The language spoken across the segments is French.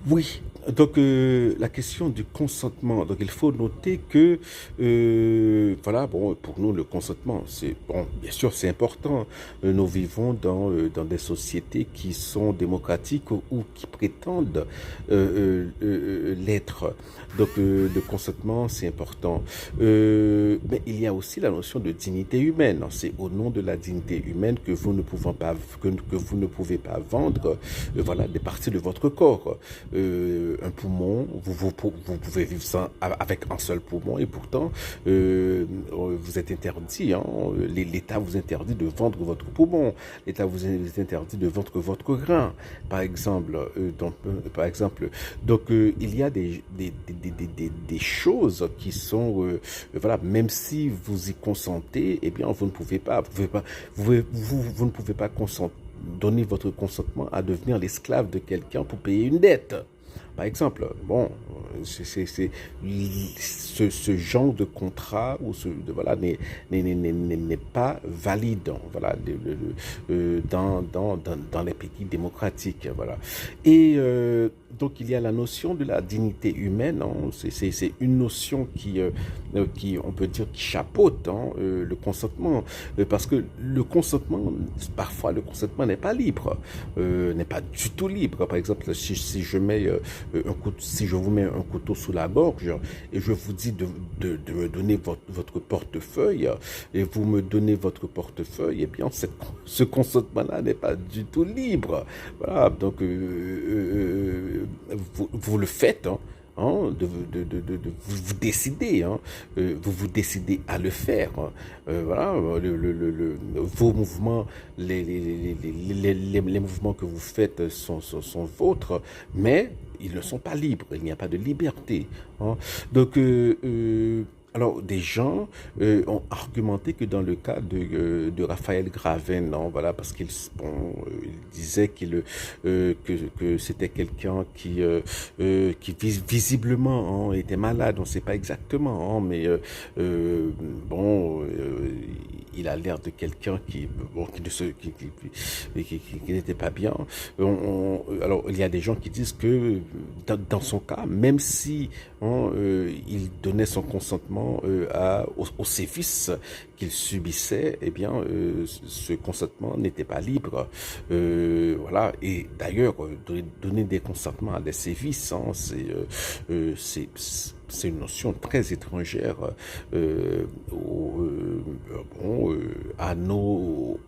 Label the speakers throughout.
Speaker 1: Oui, donc la question du consentement. Donc il faut noter que voilà, bon, pour nous le consentement, c'est bon, bien sûr, c'est important. Nous vivons dans des sociétés qui sont démocratiques ou qui prétendent l'être. Donc le consentement, c'est important. Mais il y a aussi la notion de dignité humaine. C'est au nom de la dignité humaine que vous ne pouvez pas que vous ne pouvez pas vendre voilà des parties de votre corps. Un poumon, vous pouvez vivre sans, avec un seul poumon et pourtant vous êtes interdit, hein, l'État vous interdit de vendre votre poumon, l'État vous interdit de vendre votre grain, par exemple. Donc il y a des choses qui sont, voilà, même si vous y consentez, eh bien vous ne pouvez pas, vous ne pouvez pas consentir donner votre consentement à devenir l'esclave de quelqu'un pour payer une dette. Par exemple, bon, ce genre de contrat ou voilà n'est pas valide, voilà, dans les pays démocratiques, voilà. Et donc il y a la notion de la dignité humaine, hein, c'est une notion qui on peut dire qui chapeaute hein, le consentement, parce que le consentement, parfois le consentement n'est pas libre, n'est pas du tout libre. Par exemple, si je mets si je vous mets un couteau sous la gorge et je vous dis de me donner votre portefeuille et vous me donnez votre portefeuille, eh bien ce consentement-là n'est pas du tout libre. Voilà, donc vous le faites. Hein, hein, vous décidez, hein, vous décidez à le faire. Hein, voilà, vos mouvements, les mouvements que vous faites sont vôtres, mais ils ne sont pas libres. Il n'y a pas de liberté. Hein. Donc, alors, des gens ont argumenté que dans le cas de Raphaël Graven, non, voilà, parce qu'il bon, il disait que c'était quelqu'un qui visiblement hein, était malade, on ne sait pas exactement, hein, mais bon, il a l'air de quelqu'un bon, qui n'était pas bien. Alors, il y a des gens qui disent que dans son cas, même si hein, il donnait son consentement au sévices qu'il subissait, eh bien, ce consentement n'était pas libre. Voilà. Et d'ailleurs, donner des consentements à des sévices, hein, c'est une notion très étrangère bon, à nos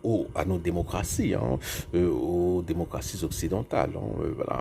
Speaker 1: démocraties, hein, aux démocraties occidentales. Hein, voilà.